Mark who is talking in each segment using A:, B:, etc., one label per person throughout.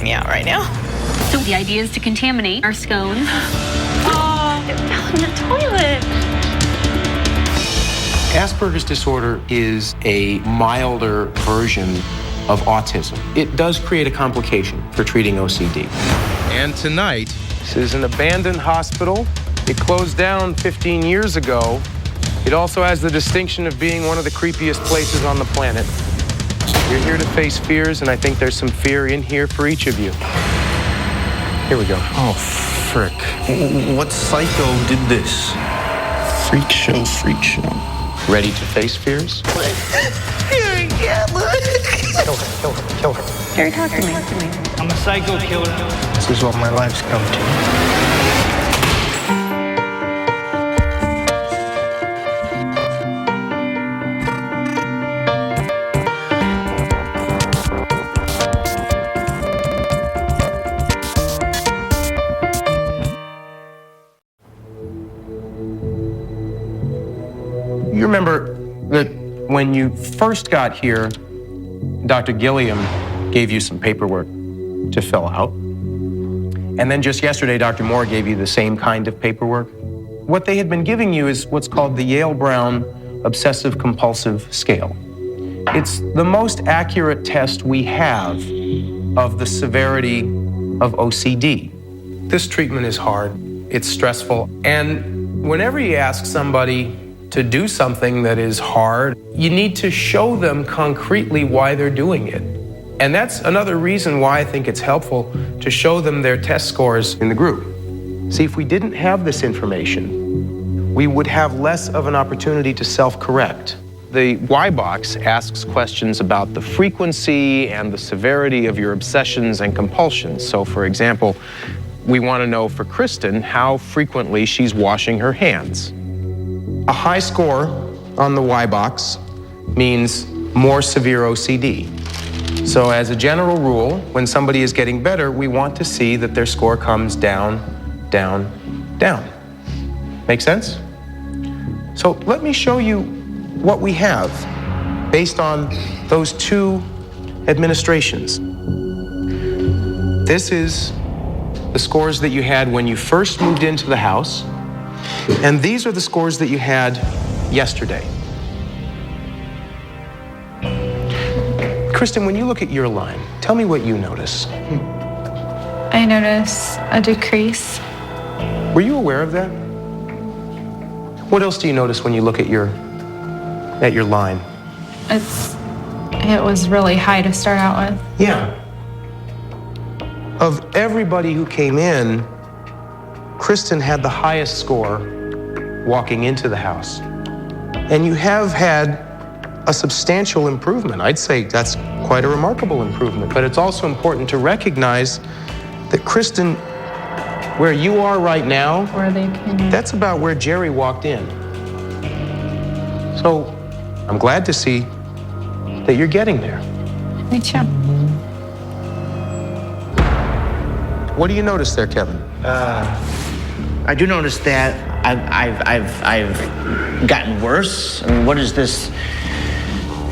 A: me out right now.
B: So the idea is to contaminate our scones.
A: Oh, it fell in the toilet.
C: Asperger's disorder is a milder version of autism. It does create a complication for treating OCD. And tonight, this is an abandoned hospital. It closed down 15 years ago. It also has the distinction of being one of the creepiest places on the planet. You're here to face fears, and I think there's some fear in here for each of you. Here we go.
D: Oh, frick. What psycho did this?
C: Freak show, freak show. Ready to face fears?
A: Yeah, look.
C: Kill her.
A: Gary, talk to me.
E: I'm a psycho killer.
D: This is what my life's come to.
C: You remember that when you first got here, Dr. Gilliam gave you some paperwork to fill out. And then just yesterday, Dr. Moore gave you the same kind of paperwork. What they had been giving you is what's called the Yale-Brown Obsessive Compulsive Scale. It's the most accurate test we have of the severity of OCD. This treatment is hard, it's stressful, and whenever you ask somebody to do something that is hard, you need to show them concretely why they're doing it. And that's another reason why I think it's helpful to show them their test scores in the group. See, if we didn't have this information, we would have less of an opportunity to self-correct. The Y box asks questions about the frequency and the severity of your obsessions and compulsions. So, for example, we want to know for Kristen how frequently she's washing her hands. A high score on the Y box means more severe OCD. So as a general rule, when somebody is getting better, we want to see that their score comes down, down, down. Make sense? So let me show you what we have based on those two administrations. This is the scores that you had when you first moved into the house. And these are the scores that you had yesterday. Kristen, when you look at your line, tell me what you notice.
F: I notice a decrease.
C: Were you aware of that? What else do you notice when you look at your line?
F: It was really high to start out with.
C: Yeah. Of everybody who came in, Kristen had the highest score walking into the house. And you have had a substantial improvement. I'd say that's quite a remarkable improvement. But it's also important to recognize that Kristen, where you are right now,
F: Where they can.
C: that's about where Jerry walked in. So I'm glad to see that you're getting there.
F: Me too.
C: What do you notice there, Kevin?
G: I do notice that I've gotten worse. I mean, what is this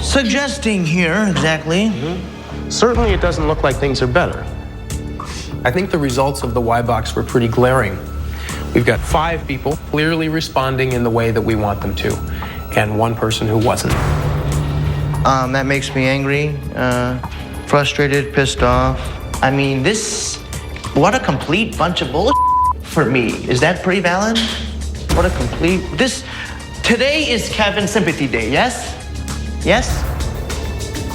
G: suggesting here exactly?
C: Certainly it doesn't look like things are better. I think the results of the Y box were pretty glaring. We've got 5 people clearly responding in the way that we want them to, and 1 person who wasn't.
G: That makes me angry, frustrated, pissed off. I mean, what a complete bunch of bullshit for me. Is that pretty valid? What a complete, today is Kevin's sympathy day, yes? Yes?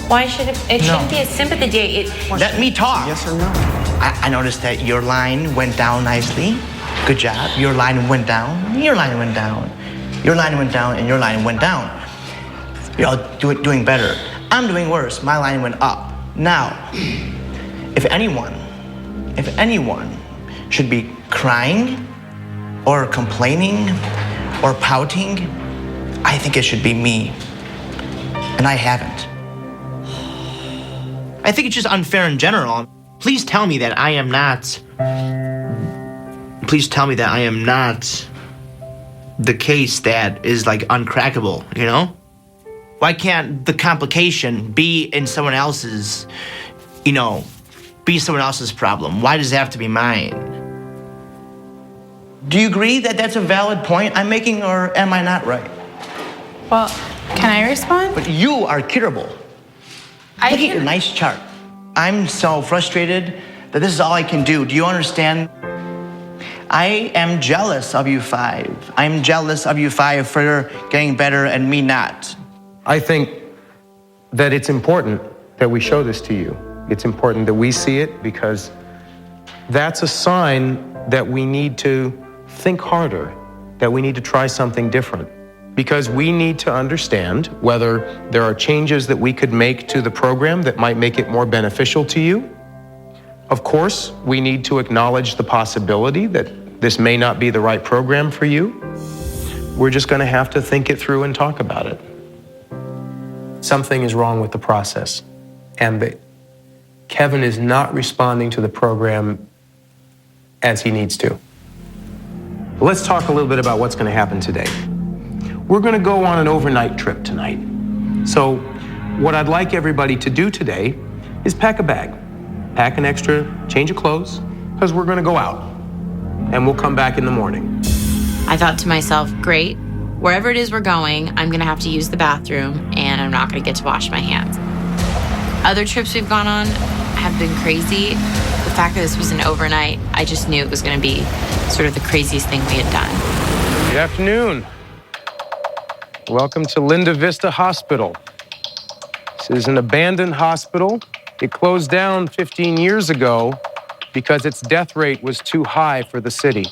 A: Why should it shouldn't be a sympathy day.
G: Let me talk.
C: Yes or no?
G: I noticed that your line went down nicely. Good job. Your line went down. Your line went down. Your line went down, and your line went down. You're all doing better. I'm doing worse. My line went up. Now, if anyone should be crying or complaining or pouting, I think it should be me. And I haven't. I think it's just unfair in general. Please tell me that I am not. Please tell me that I am not the case that is like uncrackable, you know? Why can't the complication be in someone else's, be someone else's problem? Why does it have to be mine? Do you agree that that's a valid point I'm making, or am I not right?
F: Well, can I respond?
G: But you are curable.
F: I
G: Look at your
F: can-
G: nice chart. I'm so frustrated that this is all I can do. Do you understand? I am jealous of you five. I'm jealous of you five for getting better and me not.
C: I think that it's important that we show this to you. It's important that we see it because that's a sign that we need to think harder, that we need to try something different. Because we need to understand whether there are changes that we could make to the program that might make it more beneficial to you. Of course, we need to acknowledge the possibility that this may not be the right program for you. We're just going to have to think it through and talk about it. Something is wrong with the process, and that Kevin is not responding to the program as he needs to. Let's talk a little bit about what's going to happen today. We're going to go on an overnight trip tonight. So what I'd like everybody to do today is pack a bag, pack an extra change of clothes, because we're going to go out, and we'll come back in the morning.
A: I thought to myself, great, wherever it is we're going, I'm gonna have to use the bathroom and I'm not gonna get to wash my hands. Other trips we've gone on have been crazy. The fact that this was an overnight, I just knew it was gonna be sort of the craziest thing we had done.
C: Good afternoon. Welcome to Linda Vista Hospital. This is an abandoned hospital. It closed down 15 years ago because its death rate was too high for the city.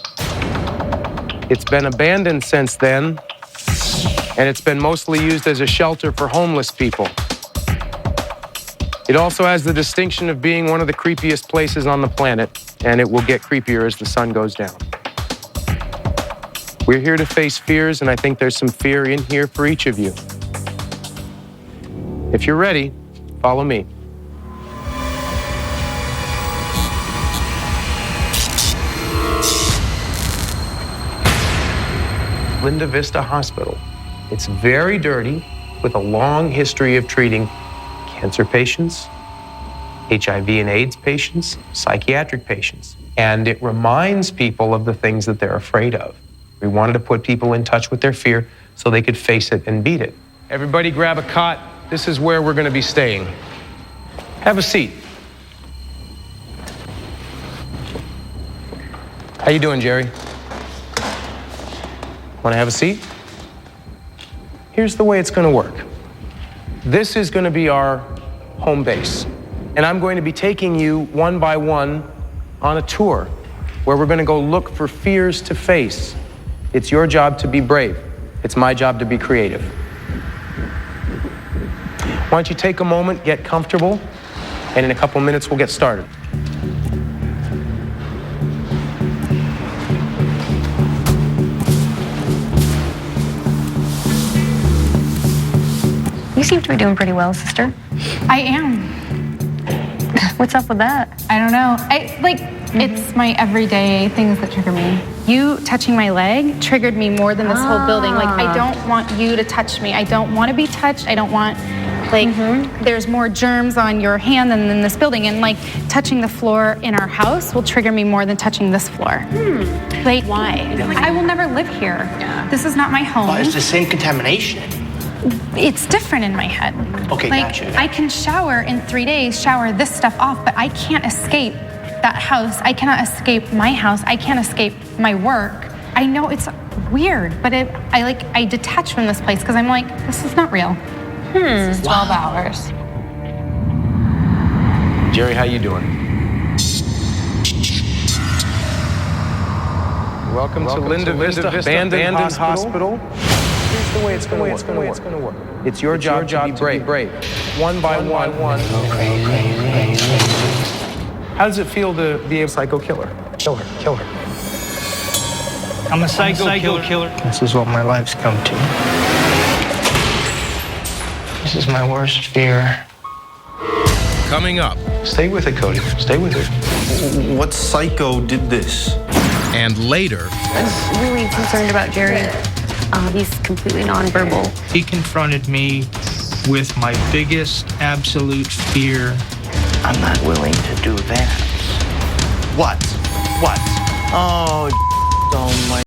C: It's been abandoned since then, and it's been mostly used as a shelter for homeless people. It also has the distinction of being one of the creepiest places on the planet, and it will get creepier as the sun goes down. We're here to face fears, and I think there's some fear in here for each of you. If you're ready, follow me. Linda Vista Hospital. It's very dirty, with a long history of treating cancer patients, HIV and AIDS patients, psychiatric patients. And it reminds people of the things that they're afraid of. We wanted to put people in touch with their fear so they could face it and beat it. Everybody grab a cot. This is where we're going to be staying. Have a seat. How you doing, Jerry? Want to have a seat? Here's the way it's going to work. This is going to be our home base. And I'm going to be taking you one by one on a tour where we're going to go look for fears to face. It's your job to be brave. It's my job to be creative. Why don't you take a moment, get comfortable, and in a couple minutes we'll get started.
H: You seem to be doing pretty well, sister.
F: I am.
H: What's up with that?
F: I don't know. It's my everyday things that trigger me. You touching my leg triggered me more than this whole building. Like, I don't want you to touch me. I don't want to be touched. I don't want, there's more germs on your hand than in this building. And touching the floor in our house will trigger me more than touching this floor.
A: Why?
F: I will never live here. Yeah. This is not my home.
G: Well, it's the same contamination.
F: It's different in my head.
G: Okay, gotcha.
F: I can shower in 3 days, shower this stuff off, but I can't escape that house. I cannot escape my house. I can't escape my work. I know it's weird, but I detach from this place because I'm like, this is not real. This is 12 hours.
C: Jerry, how you doing? Welcome to Linda Vista Abandoned Hospital. Here's the way it's going to work. It's your job to be brave. One by one. How does it feel to be a psycho killer? Kill her.
E: I'm a psycho killer.
G: This is what my life's come to. This is my worst fear.
I: Coming up.
C: Stay with it, Cody. Stay with it.
D: What psycho did this?
I: And later,
H: I'm really concerned about Jerry. He's completely nonverbal.
E: He confronted me with my biggest absolute fear
G: I'm not willing to do that.
D: What? What?
G: Oh, oh my